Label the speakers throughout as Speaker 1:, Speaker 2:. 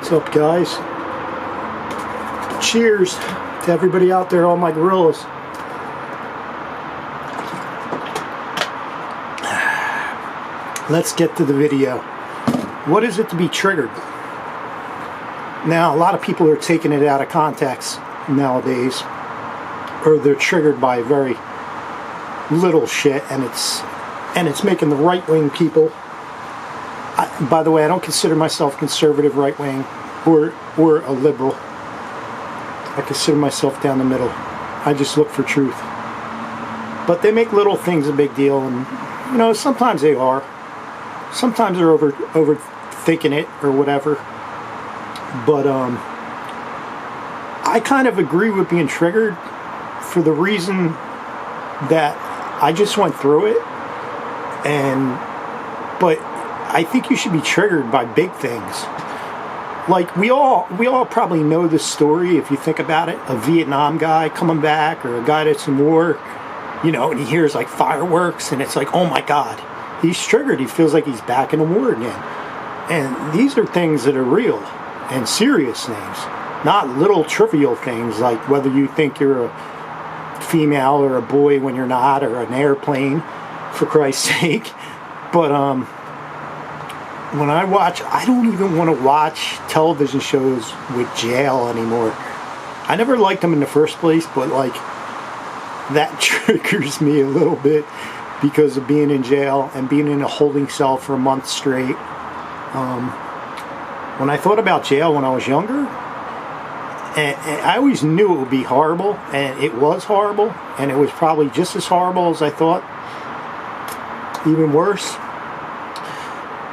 Speaker 1: What's up, guys? Cheers to everybody out there, all my gorillas. Let's get to the video. What is it to be triggered? Now, a lot of people are taking it out of context nowadays, or they're triggered by very little shit, and it's making the right-wing people. By the way, I don't consider myself conservative, right-wing, or a liberal. I consider myself down the middle. I just look for truth. But they make little things a big deal, and you know, sometimes they are. Sometimes they're overthinking it or whatever. But I kind of agree with being triggered for the reason that I just went through it, but I think you should be triggered by big things. Like we all probably know this story if you think about it. A Vietnam guy coming back, or a guy that's in war, you know, and he hears like fireworks, and it's like, oh my God, he's triggered. He feels like he's back in the war again. And these are things that are real and serious things, not little trivial things like whether you think you're a female or a boy when you're not, or an airplane, for Christ's sake. But when I don't even want to watch television shows with jail anymore. I never liked them in the first place, but like that triggers me a little bit because of being in jail and being in a holding cell for a month straight. When I thought about jail when I was younger, and I always knew it would be horrible, and it was horrible, and it was probably just as horrible as I thought, even worse.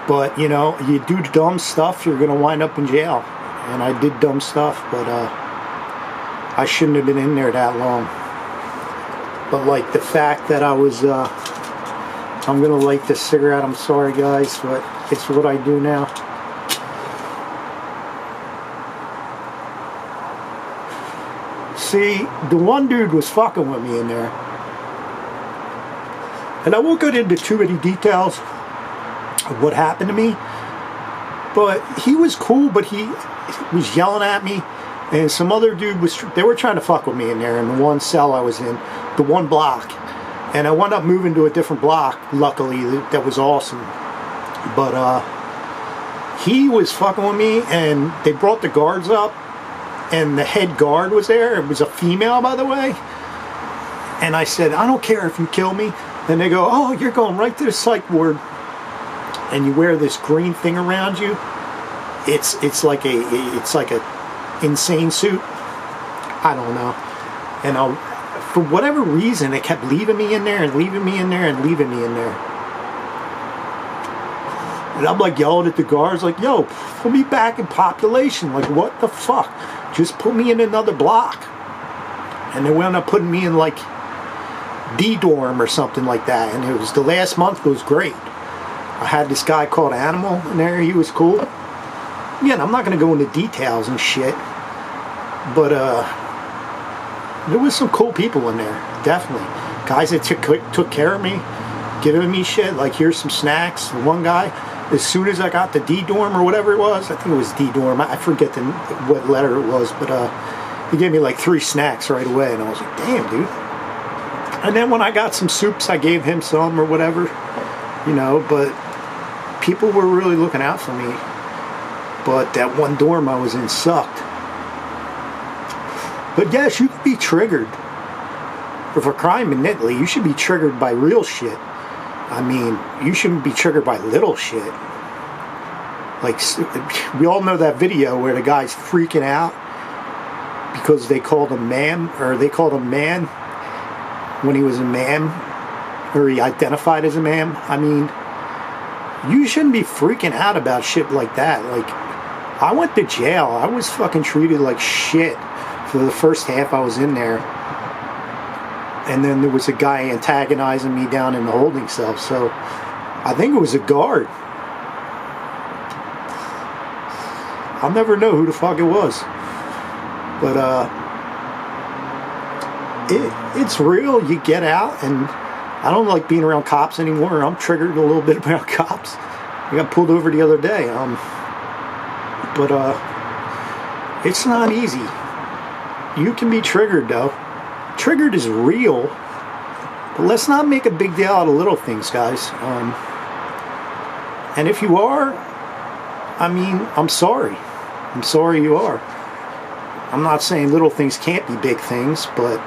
Speaker 1: But, you know, you do dumb stuff, you're going to wind up in jail. And I did dumb stuff, but I shouldn't have been in there that long. But, like, the fact that I was, I'm going to light this cigarette. I'm sorry, guys, but it's what I do now. See, the one dude was fucking with me in there. And I won't get into too many details of what happened to me, but he was cool, but he was yelling at me, and some other dude they were trying to fuck with me in there in the one cell I was in, the one block, and I wound up moving to a different block, luckily. That was awesome. But he was fucking with me, and they brought the guards up, and the head guard was there. It was a female, by the way, and I said, I don't care if you kill me. And they go, oh, you're going right to the psych ward. And you wear this green thing around you. It's like a insane suit. I don't know. And for whatever reason, they kept leaving me in there and leaving me in there and leaving me in there. And I'm like yelling at the guards, like, yo, put me back in population. Like, what the fuck? Just put me in another block. And they wound up putting me in like D dorm or something like that. And it was the last month. It was great. I had this guy called Animal in there. He was cool. Again, I'm not going to go into details and shit, but there was some cool people in there, definitely. Guys that took care of me, giving me shit, like here's some snacks. One guy, as soon as I got the D dorm or whatever it was, I think it was D dorm, I forget what letter it was, but he gave me like 3 snacks right away, and I was like, damn, dude. And then when I got some soups, I gave him some or whatever, you know, but people were really looking out for me. But that one dorm I was in sucked. But yes, you could be triggered. For crime in Italy, you should be triggered by real shit. I mean, you shouldn't be triggered by little shit. Like, we all know that video where the guy's freaking out because they called him ma'am, or they called him man when he was a ma'am, or he identified as a ma'am. I mean, you shouldn't be freaking out about shit like that. Like, I went to jail. I was fucking treated like shit for the first half I was in there. And then there was a guy antagonizing me down in the holding cell. So, I think it was a guard. I'll never know who the fuck it was. But, it's real. You get out, and I don't like being around cops anymore. I'm triggered a little bit about cops. I got pulled over the other day. But It's not easy. You can be triggered, though. Triggered is real, but let's not make a big deal out of little things, guys. And if you are, I mean, I'm sorry. I'm sorry you are. I'm not saying little things can't be big things, but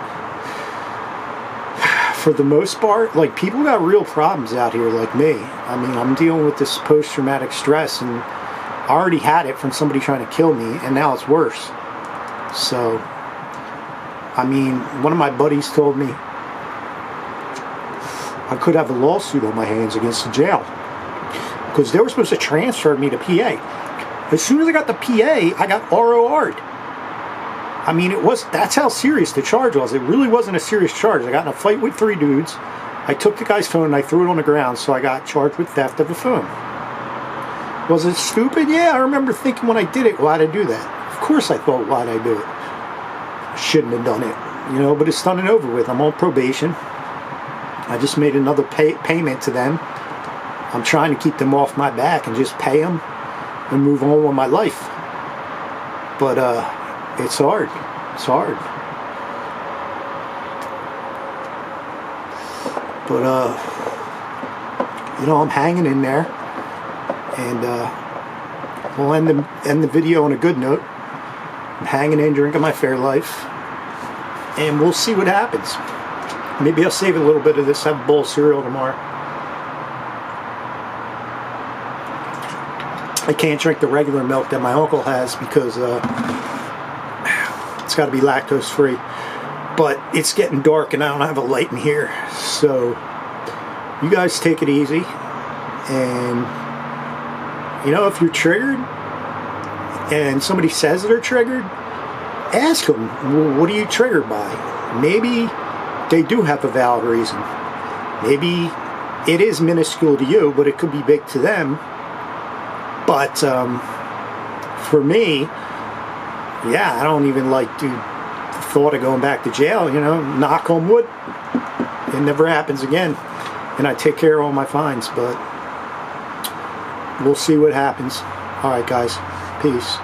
Speaker 1: for the most part, like, people got real problems out here like me. I mean, I'm dealing with this post-traumatic stress, and I already had it from somebody trying to kill me, and now it's worse. So, I mean, one of my buddies told me I could have a lawsuit on my hands against the jail because they were supposed to transfer me to PA. As soon as I got the PA, I got ROR'd. I mean, that's how serious the charge was. It really wasn't a serious charge. I got in a fight with 3 dudes. I took the guy's phone and I threw it on the ground, so I got charged with theft of a phone. Was it stupid? Yeah, I remember thinking when I did it, why'd I do that? Of course I thought, why'd I do it? Shouldn't have done it, you know, but it's done and over with. I'm on probation. I just made another payment to them. I'm trying to keep them off my back and just pay them and move on with my life. But it's hard. It's hard. But you know, I'm hanging in there, and we'll end the video on a good note. I'm hanging in, drinking my Fairlife, and we'll see what happens. Maybe I'll save a little bit of this, have a bowl of cereal tomorrow. I can't drink the regular milk that my uncle has because it's got to be lactose free. But it's getting dark and I don't have a light in here. So you guys take it easy. And you know, if you're triggered and somebody says they're triggered, ask them, well, what are you triggered by? Maybe they do have a valid reason. Maybe it is minuscule to you, but it could be big to them. But for me, yeah, I don't even like the thought of going back to jail, you know, knock on wood. It never happens again. And I take care of all my fines, but we'll see what happens. All right, guys. Peace.